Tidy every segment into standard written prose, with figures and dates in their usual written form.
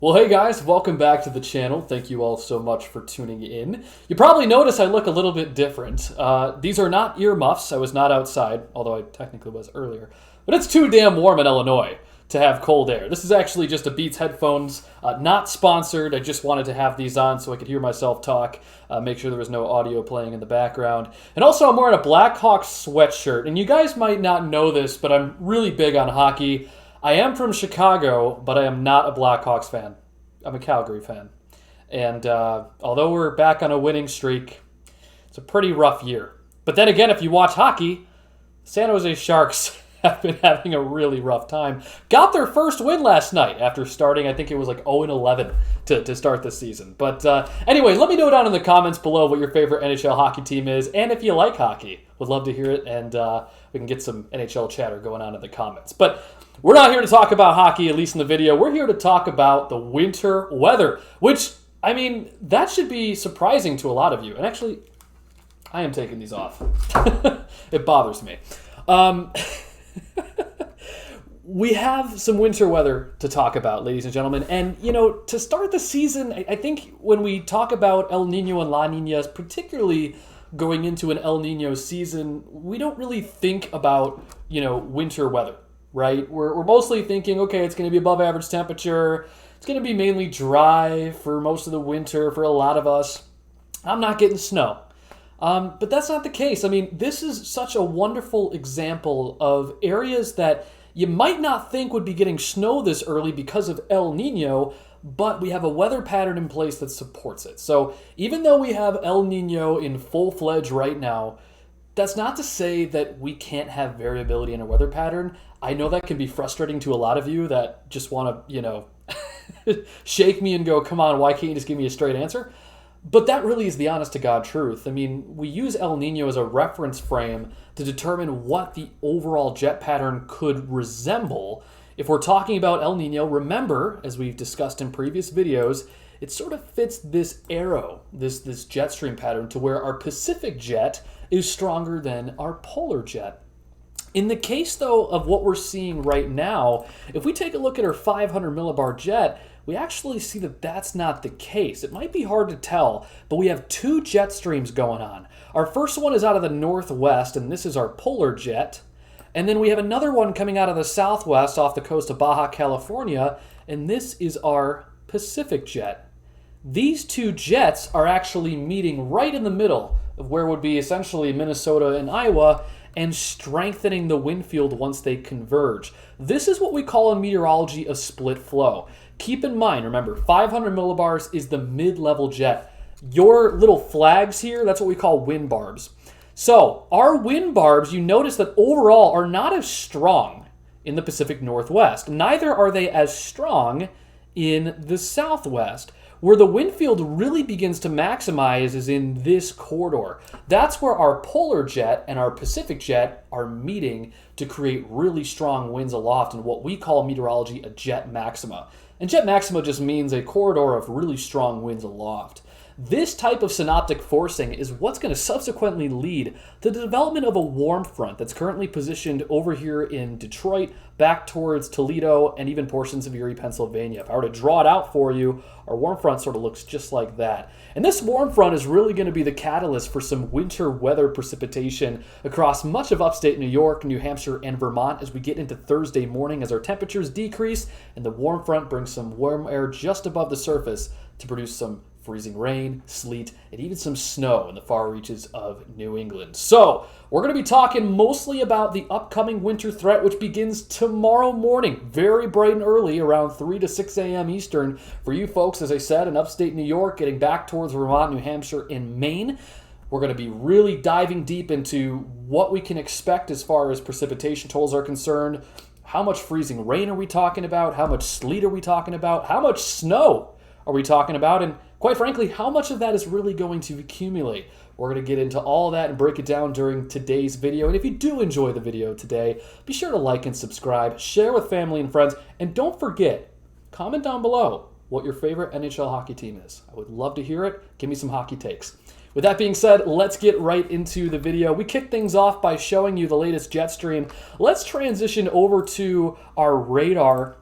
Well, hey guys, welcome back to the channel. Thank you all so much for tuning in. You probably notice I look a little bit different. These are not earmuffs. I was not outside, although I technically was earlier. But it's too damn warm in Illinois to have cold air. This is actually just a Beats headphones, not sponsored. I just wanted to have these on so I could hear myself talk, make sure there was no audio playing in the background. And also I'm wearing a Blackhawks sweatshirt. And you guys might not know this, but I'm really big on hockey. I am from Chicago, but I am not a Blackhawks fan. I'm a Calgary fan. And although we're back on a winning streak, it's a pretty rough year. But then again, if you watch hockey, San Jose Sharks have been having a really rough time. Got their first win last night after starting, I think it was like 0-11 to start the season. But anyway, let me know down in the comments below what your favorite NHL hockey team is, and if you like hockey. Would love to hear it, and we can get some NHL chatter going on in the comments. But we're not here to talk about hockey, at least in the video. We're here to talk about the winter weather, which, I mean, that should be surprising to a lot of you. And actually, I am taking these off. It bothers me. We have some winter weather to talk about, ladies and gentlemen. And, you know, to start the season, I think when we talk about El Nino and La Nina, particularly going into an El Nino season, we don't really think about, you know, winter weather, right? We're mostly thinking, okay, it's going to be above average temperature. It's going to be mainly dry for most of the winter for a lot of us. I'm not getting snow. But that's not the case. I mean, this is such a wonderful example of areas that you might not think would be getting snow this early because of El Nino, but we have a weather pattern in place that supports it. So even though we have El Nino in full-fledged right now, that's not to say that we can't have variability in a weather pattern. I know that can be frustrating to a lot of you that just want to, you know, shake me and go, come on, why can't you just give me a straight answer? But that really is the honest-to-God truth. I mean, we use El Nino as a reference frame to determine what the overall jet pattern could resemble. If we're talking about El Nino, remember, as we've discussed in previous videos, it sort of fits this arrow, this jet stream pattern, to where our Pacific jet is stronger than our polar jet. In the case, though, of what we're seeing right now, if we take a look at our 500 millibar jet, we actually see that that's not the case. It might be hard to tell, but we have two jet streams going on. Our first one is out of the northwest, and this is our polar jet. And then we have another one coming out of the southwest off the coast of Baja California, and this is our Pacific jet. These two jets are actually meeting right in the middle of where would be essentially Minnesota and Iowa, and strengthening the wind field once they converge. This is what we call in meteorology a split flow. Keep in mind, remember, 500 millibars is the mid-level jet. Your little flags here, that's what we call wind barbs. So our wind barbs, you notice that overall are not as strong in the Pacific Northwest. Neither are they as strong in the Southwest. Where the wind field really begins to maximize is in this corridor. That's where our polar jet and our Pacific jet are meeting to create really strong winds aloft in what we call in meteorology a jet maxima. And jet maxima just means a corridor of really strong winds aloft. This type of synoptic forcing is what's going to subsequently lead to the development of a warm front that's currently positioned over here in Detroit, back towards Toledo, and even portions of Erie, Pennsylvania. If I were to draw it out for you, our warm front sort of looks just like that. And this warm front is really going to be the catalyst for some winter weather precipitation across much of upstate New York, New Hampshire, and Vermont as we get into Thursday morning as our temperatures decrease and the warm front brings some warm air just above the surface to produce some freezing rain, sleet, and even some snow in the far reaches of New England. So, we're going to be talking mostly about the upcoming winter threat, which begins tomorrow morning, very bright and early, around 3 to 6 a.m. Eastern. For you folks, as I said, in upstate New York, getting back towards Vermont, New Hampshire, and Maine. We're going to be really diving deep into what we can expect as far as precipitation totals are concerned. How much freezing rain are we talking about? How much sleet are we talking about? How much snow are we talking about? And quite frankly, how much of that is really going to accumulate? We're going to get into all of that and break it down during today's video. And if you do enjoy the video today, be sure to like and subscribe, share with family and friends, and don't forget, comment down below what your favorite NHL hockey team is. I would love to hear it. Give me some hockey takes. With that being said, let's get right into the video. We kick things off by showing you the latest jet stream. Let's transition over to our radar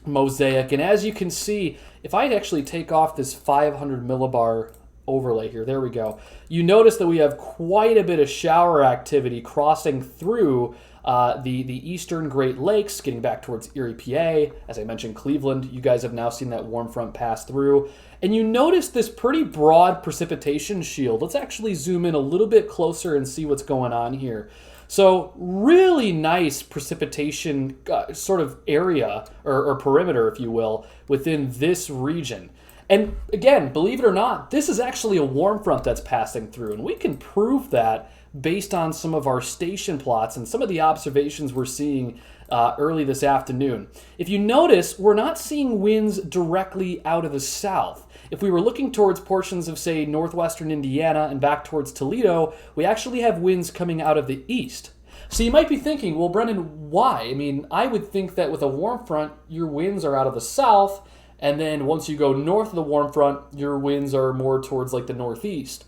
mosaic. And as you can see, if I actually take off this 500 millibar overlay here, there we go, you notice that we have quite a bit of shower activity crossing through the eastern Great Lakes, getting back towards Erie, PA. As I mentioned, Cleveland, you guys have now seen that warm front pass through. And you notice this pretty broad precipitation shield. Let's actually zoom in a little bit closer and see what's going on here. So really nice precipitation sort of area or perimeter, if you will, within this region. And again, believe it or not, this is actually a warm front that's passing through. And we can prove that based on some of our station plots and some of the observations we're seeing early this afternoon. If you notice, we're not seeing winds directly out of the south. If we were looking towards portions of, say, northwestern Indiana and back towards Toledo, we actually have winds coming out of the east. So you might be thinking, well, Brendan, why? I mean, I would think that with a warm front, your winds are out of the south, and then once you go north of the warm front, your winds are more towards like the northeast.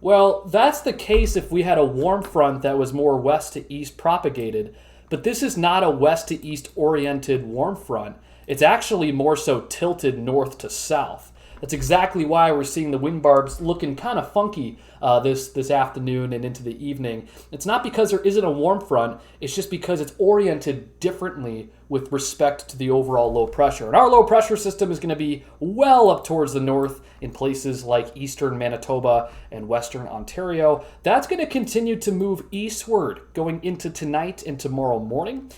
Well, that's the case if we had a warm front that was more west to east propagated, but this is not a west to east oriented warm front. It's actually more so tilted north to south. That's exactly why we're seeing the wind barbs looking kind of funky this afternoon and into the evening. It's not because there isn't a warm front, it's just because it's oriented differently with respect to the overall low pressure. And our low pressure system is going to be well up towards the north in places like eastern Manitoba and western Ontario. That's going to continue to move eastward going into tonight and tomorrow morning.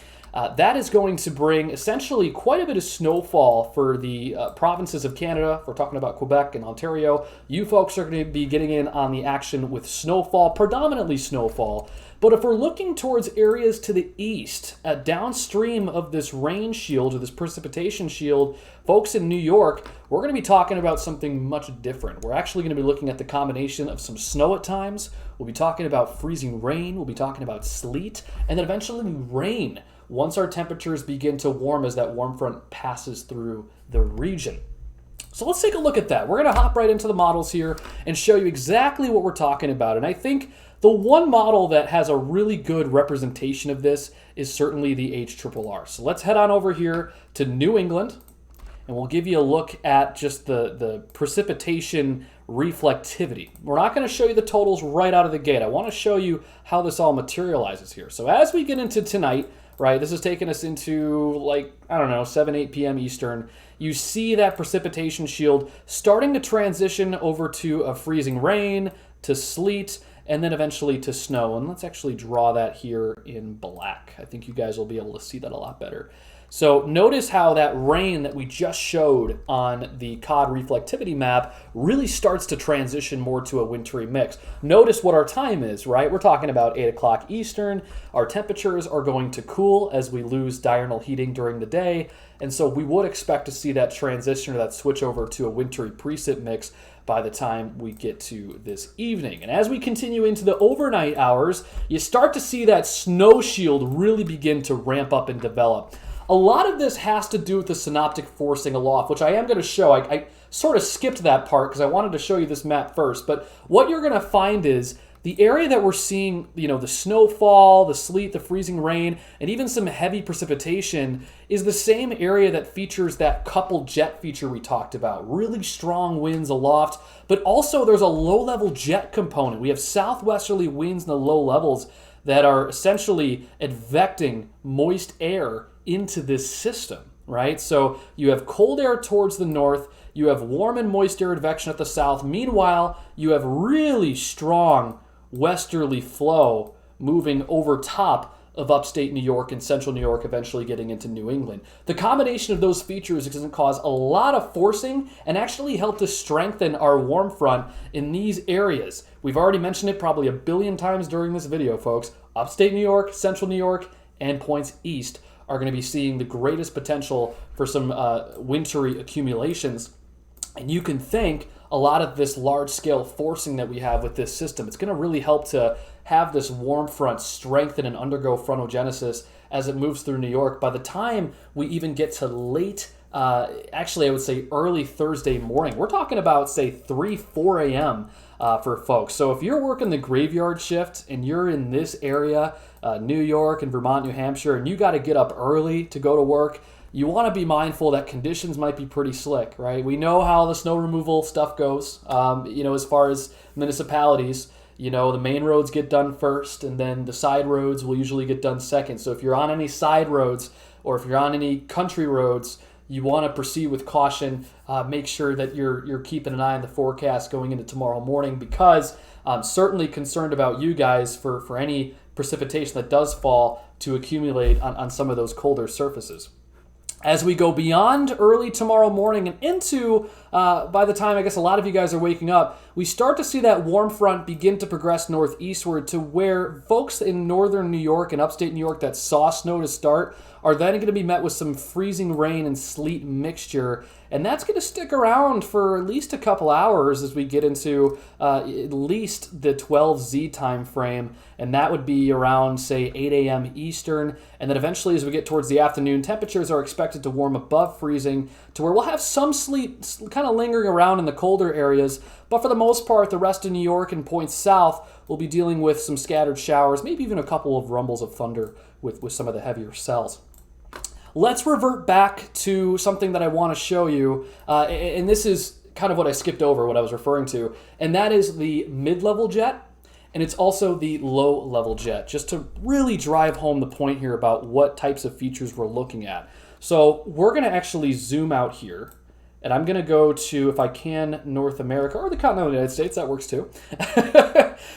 That is going to bring essentially quite a bit of snowfall for the provinces of Canada. If we're talking about Quebec and Ontario, you folks are going to be getting in on the action with snowfall, predominantly snowfall. But if we're looking towards areas to the east, downstream of this rain shield or this precipitation shield, folks in New York, we're going to be talking about something much different. We're actually going to be looking at the combination of some snow at times. We'll be talking about freezing rain. We'll be talking about sleet, and then eventually rain once our temperatures begin to warm as that warm front passes through the region. So let's take a look at that. We're going to hop right into the models here and show you exactly what we're talking about. And I think the one model that has a really good representation of this is certainly the HRRR. So let's head on over here to New England, and we'll give you a look at just the precipitation reflectivity. We're not going to show you the totals right out of the gate. I want to show you how this all materializes here. So as we get into tonight, right, this is taking us into like, I don't know, 7, 8 p.m. Eastern. You see that precipitation shield starting to transition over to a freezing rain, to sleet, and then eventually to snow. And let's actually draw that here in black. I think you guys will be able to see that a lot better. So notice how that rain that we just showed on the COD reflectivity map really starts to transition more to a wintry mix. Notice what our time is, right? We're talking about 8 o'clock Eastern. Our temperatures are going to cool as we lose diurnal heating during the day. And so we would expect to see that transition or that switch over to a wintry precip mix by the time we get to this evening. And as we continue into the overnight hours, you start to see that snow shield really begin to ramp up and develop. A lot of this has to do with the synoptic forcing aloft, which I am going to show. I sort of skipped that part because I wanted to show you this map first. But what you're going to find is the area that we're seeing, the snowfall, the sleet, the freezing rain, and even some heavy precipitation is the same area that features that coupled jet feature we talked about. Really strong winds aloft, but also there's a low-level jet component. We have southwesterly winds in the low levels that are essentially advecting moist air into this system, right? So you have cold air towards the north, you have warm and moist air advection at the south. Meanwhile, you have really strong westerly flow moving over top of upstate New York and central New York, eventually getting into New England. The combination of those features is going to cause a lot of forcing and actually help to strengthen our warm front in these areas. We've already mentioned it probably a billion times during this video, folks. Upstate New York, central New York, and points east are going to be seeing the greatest potential for some wintry accumulations. And you can thank a lot of this large-scale forcing that we have with this system. It's going to really help to have this warm front strengthen and undergo frontogenesis as it moves through New York. By the time we even get to late, actually I would say early Thursday morning, we're talking about, say, 3, 4 a.m. For folks. So if you're working the graveyard shift and you're in this area, New York and Vermont, New Hampshire, and you got to get up early to go to work, you want to be mindful that conditions might be pretty slick, right? We know how the snow removal stuff goes, as far as municipalities. The main roads get done first, and then the side roads will usually get done second. So if you're on any side roads or if you're on any country roads, you want to proceed with caution. Make sure that you're keeping an eye on the forecast going into tomorrow morning, because I'm certainly concerned about you guys for any precipitation that does fall to accumulate on some of those colder surfaces. As we go beyond early tomorrow morning and into, by the time I guess a lot of you guys are waking up, we start to see that warm front begin to progress northeastward to where folks in northern New York and upstate New York that saw snow to start are then going to be met with some freezing rain and sleet mixture. And that's going to stick around for at least a couple hours as we get into at least the 12Z time frame. And that would be around, say, 8 a.m. Eastern. And then eventually, as we get towards the afternoon, temperatures are expected to warm above freezing to where we'll have some sleet kind of lingering around in the colder areas. But for the most part, the rest of New York and points south will be dealing with some scattered showers, maybe even a couple of rumbles of thunder with some of the heavier cells. Let's revert back to something that I want to show you, and this is kind of what I skipped over, what I was referring to, and that is the mid-level jet, and it's also the low-level jet, just to really drive home the point here about what types of features we're looking at. So we're going to actually zoom out here, and I'm going to go to, if I can, North America, or the continental United States, that works too.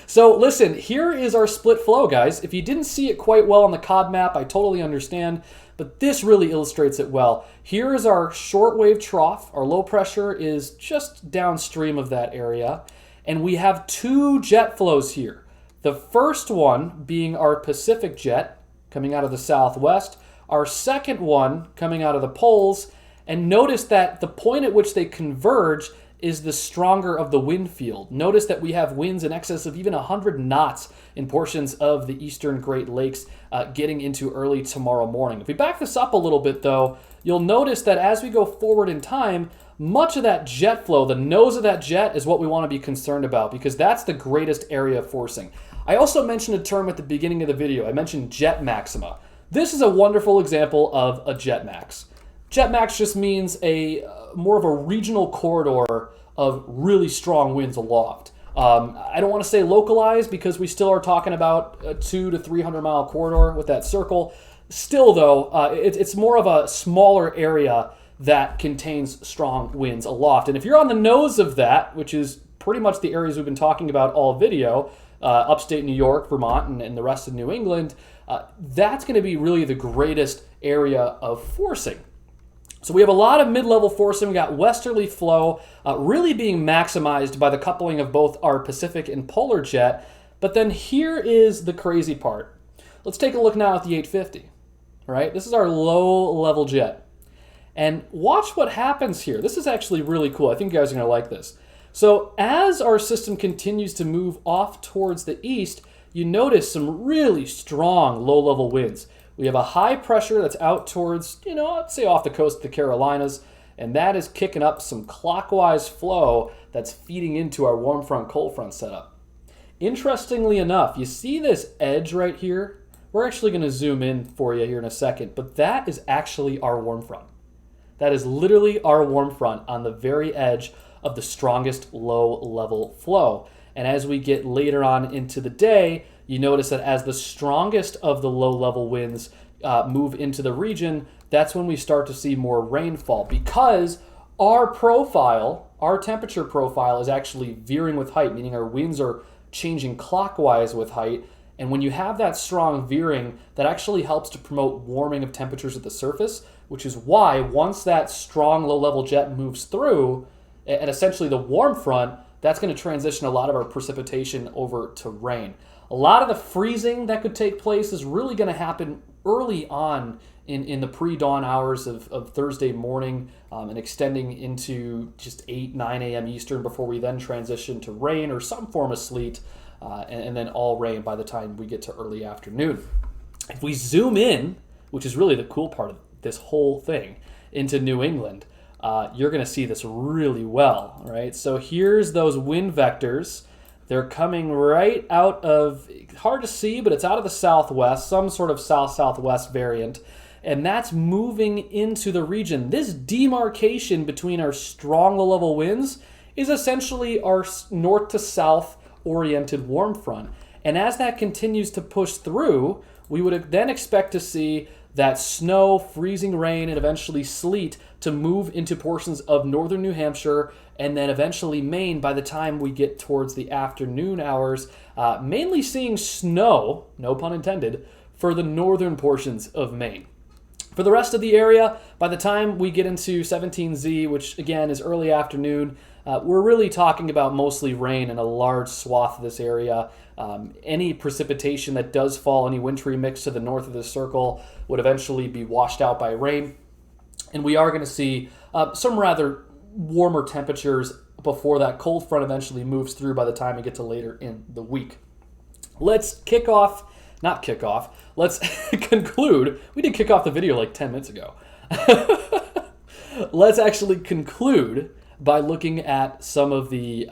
So listen, here is our split flow, guys. If you didn't see it quite well on the COD map, I totally understand. But this really illustrates it well. Here is our shortwave trough. Our low pressure is just downstream of that area. And we have two jet flows here. The first one being our Pacific jet coming out of the southwest. Our second one coming out of the poles. And notice that the point at which they converge is the stronger of the wind field. Notice that we have winds in excess of even 100 knots in portions of the eastern Great Lakes getting into early tomorrow morning. If we back this up a little bit, though, you'll notice that as we go forward in time, much of that jet flow, the nose of that jet, is what we want to be concerned about, because that's the greatest area of forcing. I also mentioned a term at the beginning of the video. I mentioned jet maxima. This is a wonderful example of a jet max. Jet max just means more of a regional corridor of really strong winds aloft. I don't want to say localized because we still are talking about a 200 to 300 mile corridor with that circle. Still, though, it's more of a smaller area that contains strong winds aloft. And if you're on the nose of that, which is pretty much the areas we've been talking about all video, upstate New York, Vermont, and the rest of New England, that's going to be really the greatest area of forcing. So we have a lot of mid-level forcing. We got westerly flow really being maximized by the coupling of both our Pacific and polar jet. But then here is the crazy part. Let's take a look now at the 850. Right? This is our low-level jet. And watch what happens here. This is actually really cool. I think you guys are going to like this. So as our system continues to move off towards the east, you notice some really strong low-level winds. We have a high pressure that's out towards, let's say off the coast of the Carolinas, and that is kicking up some clockwise flow that's feeding into our warm front, cold front setup. Interestingly enough, you see this edge right here? We're actually going to zoom in for you here in a second, but that is actually our warm front. That is literally our warm front on the very edge of the strongest low-level flow. And as we get later on into the day, you notice that as the strongest of the low-level winds move into the region, that's when we start to see more rainfall, because our profile, our temperature profile, is actually veering with height, meaning our winds are changing clockwise with height. And when you have that strong veering, that actually helps to promote warming of temperatures at the surface, which is why once that strong low-level jet moves through, and essentially the warm front, that's going to transition a lot of our precipitation over to rain. A lot of the freezing that could take place is really going to happen early on in the pre-dawn hours of Thursday morning and extending into just 8, 9 a.m. Eastern before we then transition to rain or some form of sleet and then all rain by the time we get to early afternoon. If we zoom in, which is really the cool part of this whole thing, into New England, you're going to see this really well, right? So here's those wind vectors. They're coming right out of, hard to see, but it's out of the southwest, some sort of south-southwest variant. and that's moving into the region. This demarcation between our strong low-level winds is essentially our north to south oriented warm front. And as that continues to push through, we would then expect to see that snow, freezing rain, and eventually sleet to move into portions of northern New Hampshire and then eventually Maine by the time we get towards the afternoon hours, mainly seeing snow, no pun intended, for the northern portions of Maine. For the rest of the area, by the time we get into 17Z, which again is early afternoon, we're really talking about mostly rain in a large swath of this area. Any precipitation that does fall, any wintry mix to the north of this circle, would eventually be washed out by rain. And we are going to see some rather warmer temperatures before that cold front eventually moves through by the time we get to later in the week. Let's let's conclude. We did kick off the video like 10 minutes ago. Let's actually conclude by looking at some of the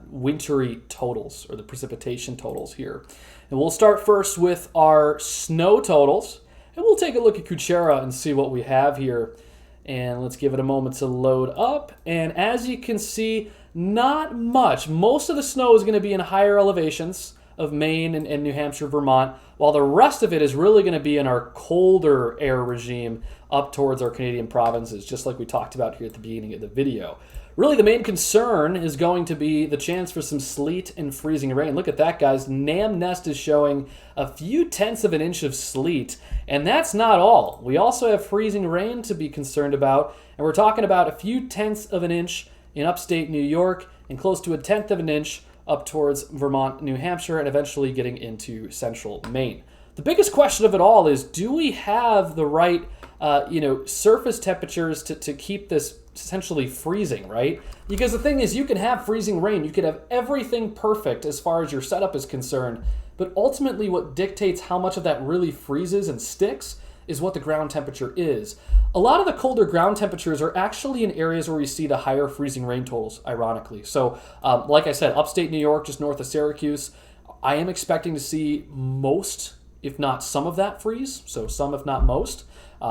wintry totals, or the precipitation totals here. And we'll start first with our snow totals, and we'll take a look at Kuchera and see what we have here. And let's give it a moment to load up. And as you can see, not much. Most of the snow is going to be in higher elevations of Maine and New Hampshire, Vermont, while the rest of it is really going to be in our colder air regime up towards our Canadian provinces, just like we talked about here at the beginning of the video. Really, the main concern is going to be the chance for some sleet and freezing rain. Look at that, guys. Nam Nest is showing a few tenths of an inch of sleet, and that's not all. We also have freezing rain to be concerned about, and we're talking about a few tenths of an inch in upstate New York and close to a tenth of an inch up towards Vermont, New Hampshire, and eventually getting into central Maine. The biggest question of it all is, do we have the right surface temperatures to keep this essentially freezing, right? Because the thing is, you can have freezing rain, you could have everything perfect as far as your setup is concerned, but ultimately what dictates how much of that really freezes and sticks is what the ground temperature is. A lot of the colder ground temperatures are actually in areas where we see the higher freezing rain totals, ironically. So, like I said, upstate New York, just north of Syracuse, I am expecting to see most, if not some of that freeze, so some if not most.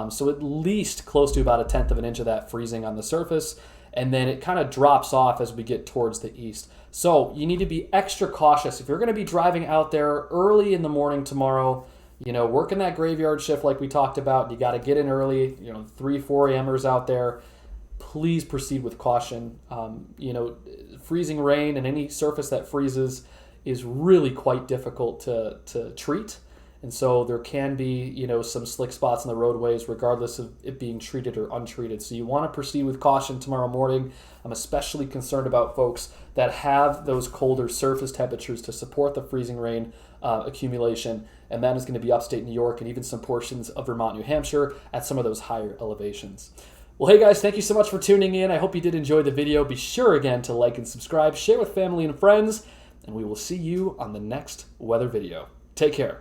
So at least close to about a tenth of an inch of that freezing on the surface, and then it kind of drops off as we get towards the east. So you need to be extra cautious. If you're going to be driving out there early in the morning tomorrow, working that graveyard shift like we talked about, you got to get in early, 3, 4 a.m.ers out there. Please proceed with caution. Freezing rain and any surface that freezes is really quite difficult to treat. And so there can be, some slick spots in the roadways regardless of it being treated or untreated. So you want to proceed with caution tomorrow morning. I'm especially concerned about folks that have those colder surface temperatures to support the freezing rain accumulation. And that is going to be upstate New York and even some portions of Vermont, New Hampshire at some of those higher elevations. Well, hey guys, thank you so much for tuning in. I hope you did enjoy the video. Be sure again to like and subscribe, share with family and friends, and we will see you on the next weather video. Take care.